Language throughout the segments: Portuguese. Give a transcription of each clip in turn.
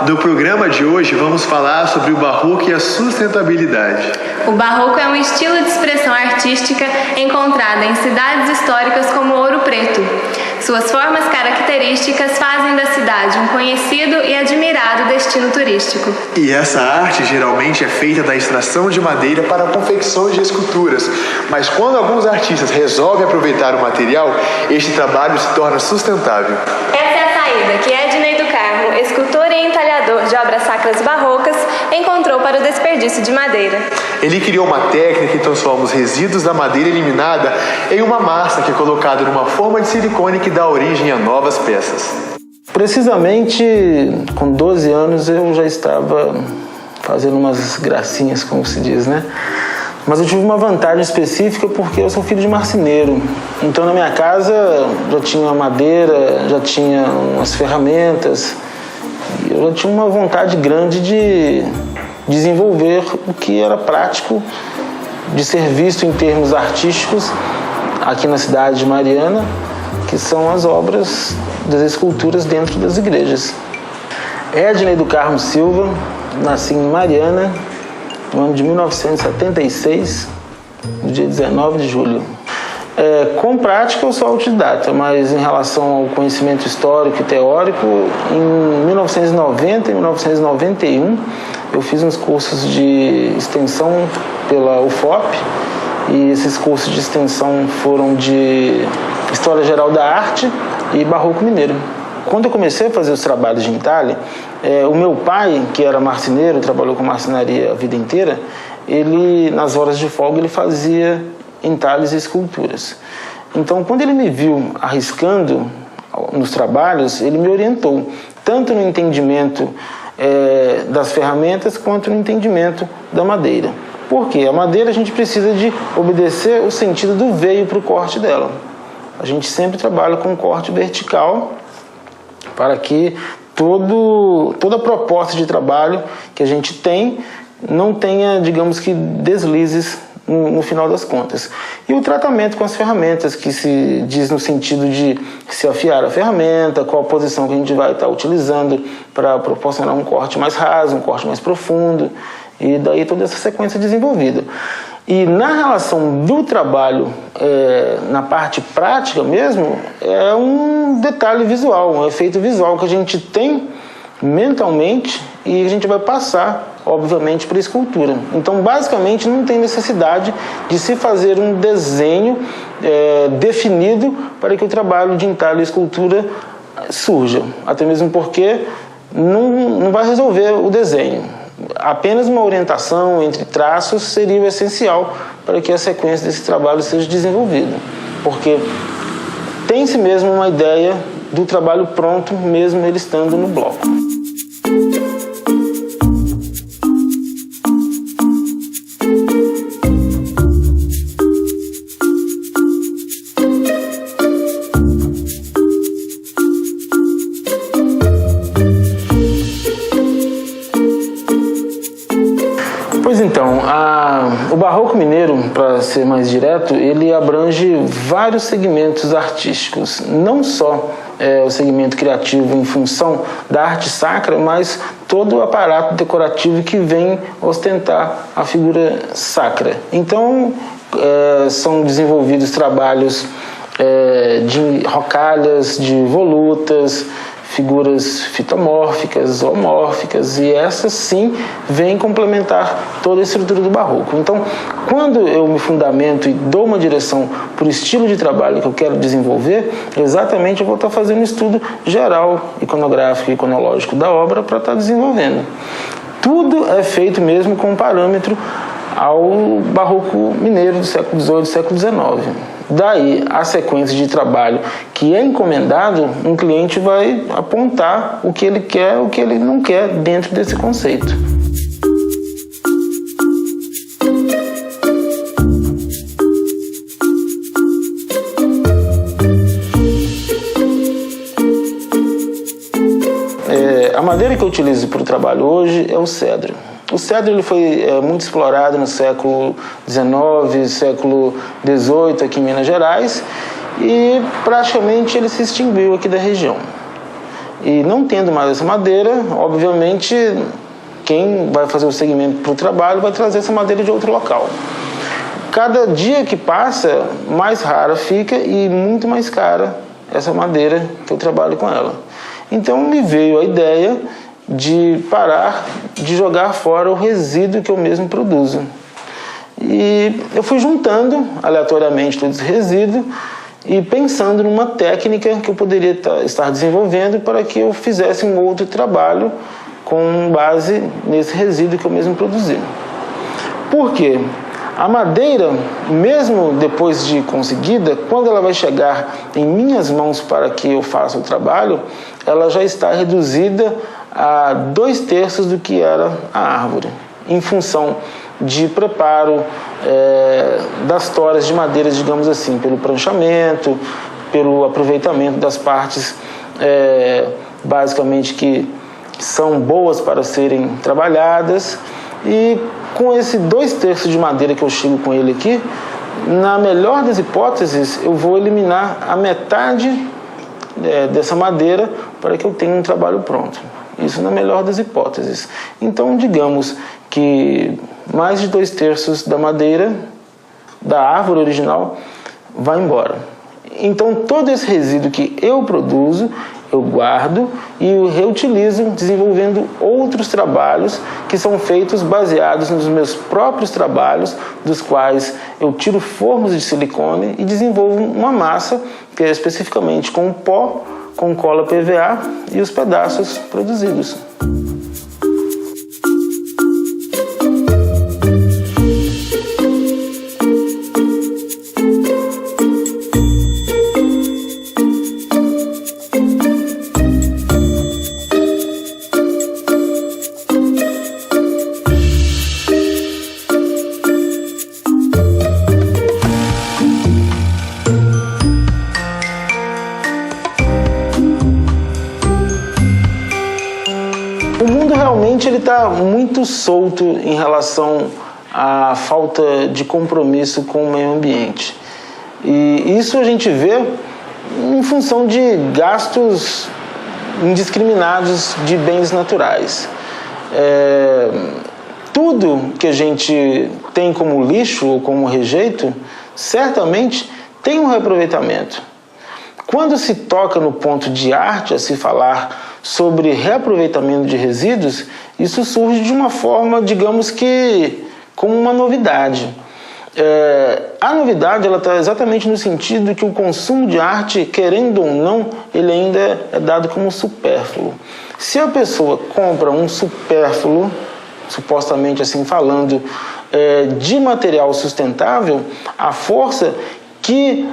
No programa de hoje vamos falar sobre o barroco e a sustentabilidade. O barroco é um estilo de expressão artística encontrada em cidades históricas como Ouro Preto. Suas formas características fazem da cidade um conhecido e admirado destino turístico. E essa arte geralmente é feita da extração de madeira para a confecção de esculturas. Mas quando alguns artistas resolvem aproveitar o material, este trabalho se torna sustentável. Essa é a saída que Ednei do Carmo, escultor e entalhador de obras sacras barrocas, encontrou para o desperdício de madeira. Ele criou uma técnica que transforma os resíduos da madeira eliminada em uma massa que é colocada numa forma de silicone que dá origem a novas peças. Precisamente com 12 anos eu já estava fazendo umas gracinhas, como se diz, né? Mas eu tive uma vantagem específica porque eu sou filho de marceneiro. Então na minha casa já tinha madeira, já tinha umas ferramentas. Eu já tinha uma vontade grande de desenvolver o que era prático de ser visto em termos artísticos aqui na cidade de Mariana, que são as obras das esculturas dentro das igrejas. Ednei do Carmo Silva, nasci em Mariana, no ano de 1976, no dia 19 de julho. Com prática eu sou autodidata, mas em relação ao conhecimento histórico e teórico, em 1990 e 1991 eu fiz uns cursos de extensão pela UFOP, e esses cursos de extensão foram de História Geral da Arte e Barroco Mineiro. Quando eu comecei a fazer os trabalhos de entalhe, o meu pai, que era marceneiro, trabalhou com marcenaria a vida inteira, ele, nas horas de folga, ele fazia entalhes e esculturas. Então, quando ele me viu arriscando nos trabalhos, ele me orientou, tanto no entendimento das ferramentas, quanto no entendimento da madeira. Por quê? A madeira a gente precisa de obedecer o sentido do veio para o corte dela. A gente sempre trabalha com corte vertical para que toda a proposta de trabalho que a gente tem não tenha, digamos que, deslizes no final das contas. E o tratamento com as ferramentas, que se diz no sentido de se afiar a ferramenta, qual a posição que a gente vai estar utilizando para proporcionar um corte mais raso, um corte mais profundo, e daí toda essa sequência desenvolvida. E na relação do trabalho, na parte prática mesmo, é um detalhe visual, um efeito visual que a gente tem mentalmente e a gente vai passar, obviamente, para a escultura. Então, basicamente, não tem necessidade de se fazer um desenho definido para que o trabalho de entalhe e escultura surja. Até mesmo porque não vai resolver o desenho. Apenas uma orientação entre traços seria o essencial para que a sequência desse trabalho seja desenvolvida. Porque tem-se mesmo uma ideia do trabalho pronto, mesmo ele estando no bloco. Pois então, o Barroco Mineiro, para ser mais direto, ele abrange vários segmentos artísticos, não só o segmento criativo em função da arte sacra, mas todo o aparato decorativo que vem ostentar a figura sacra. Então, são desenvolvidos trabalhos de rocalhas, de volutas, figuras fitomórficas, zoomórficas, e essas sim vêm complementar toda a estrutura do barroco. Então, quando eu me fundamento e dou uma direção para o estilo de trabalho que eu quero desenvolver, exatamente eu vou estar fazendo um estudo geral, iconográfico e iconológico da obra para estar desenvolvendo. Tudo é feito mesmo com parâmetro ao barroco mineiro do século XVIII e século XIX. Daí, a sequência de trabalho que é encomendado, um cliente vai apontar o que ele quer, o que ele não quer dentro desse conceito. A madeira que eu utilizo para o trabalho hoje é o cedro. O cedro ele foi muito explorado no século XIX, século XVIII aqui em Minas Gerais, e praticamente ele se extinguiu aqui da região. E não tendo mais essa madeira, obviamente, quem vai fazer o segmento para o trabalho vai trazer essa madeira de outro local. Cada dia que passa, mais rara fica e muito mais cara essa madeira que eu trabalho com ela. Então me veio a ideia de parar de jogar fora o resíduo que eu mesmo produzo. E eu fui juntando aleatoriamente todo esse resíduo e pensando numa técnica que eu poderia estar desenvolvendo para que eu fizesse um outro trabalho com base nesse resíduo que eu mesmo produzi. Por quê? A madeira, mesmo depois de conseguida, quando ela vai chegar em minhas mãos para que eu faça o trabalho, ela já está reduzida a 2/3 do que era a árvore, em função de preparo das toras de madeira, digamos assim, pelo pranchamento, pelo aproveitamento das partes basicamente que são boas para serem trabalhadas. E com esse 2/3 de madeira que eu chego com ele aqui, na melhor das hipóteses, eu vou eliminar a metade dessa madeira para que eu tenha um trabalho pronto. Isso na melhor das hipóteses. Então, digamos que mais de 2/3 da madeira da árvore original vai embora. Então, todo esse resíduo que eu produzo, eu guardo e o reutilizo, desenvolvendo outros trabalhos que são feitos baseados nos meus próprios trabalhos, dos quais eu tiro formos de silicone e desenvolvo uma massa que é especificamente com pó, com cola PVA e os pedaços produzidos. Ele está muito solto em relação à falta de compromisso com o meio ambiente. E isso a gente vê em função de gastos indiscriminados de bens naturais. Tudo que a gente tem como lixo ou como rejeito, certamente tem um reaproveitamento. Quando se toca no ponto de arte a se falar sobre reaproveitamento de resíduos, isso surge de uma forma, digamos que, como uma novidade. A novidade ela está exatamente no sentido que o consumo de arte, querendo ou não, ele ainda é dado como supérfluo. Se a pessoa compra um supérfluo, supostamente assim falando, de material sustentável, a força que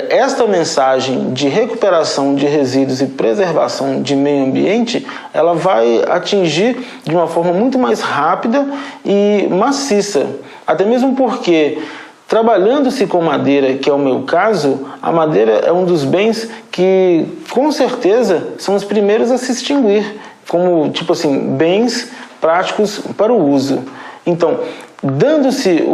esta mensagem de recuperação de resíduos e preservação de meio ambiente, ela vai atingir de uma forma muito mais rápida e maciça. Até mesmo porque, trabalhando-se com madeira, que é o meu caso, a madeira é um dos bens que, com certeza, são os primeiros a se extinguir, como, tipo assim, bens práticos para o uso. Então, dando-se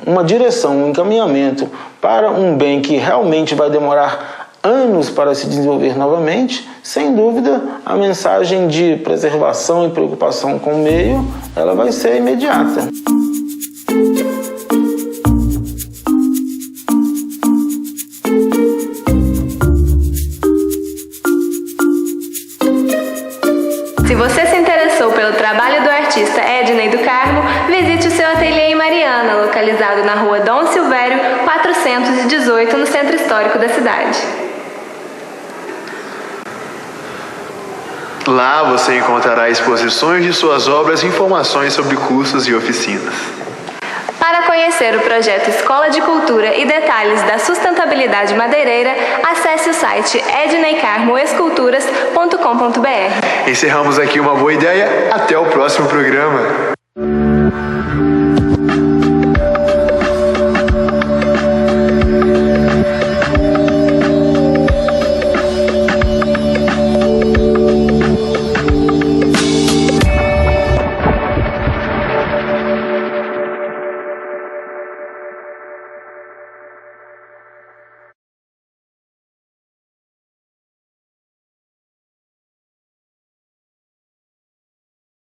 uma direção, um encaminhamento para um bem que realmente vai demorar anos para se desenvolver novamente, sem dúvida, a mensagem de preservação e preocupação com o meio, ela vai ser imediata. Se você se interessou pelo trabalho do artista Ednei do Carmo, visite o seu ateliê em Mariana, localizado na rua Dom Silvério, 418, no centro histórico da cidade. Lá você encontrará exposições de suas obras e informações sobre cursos e oficinas. Para conhecer o projeto Escola de Cultura e detalhes da sustentabilidade madeireira, acesse o site edneicarmoesculturas.com.br. Encerramos aqui uma boa ideia. Até o próximo programa.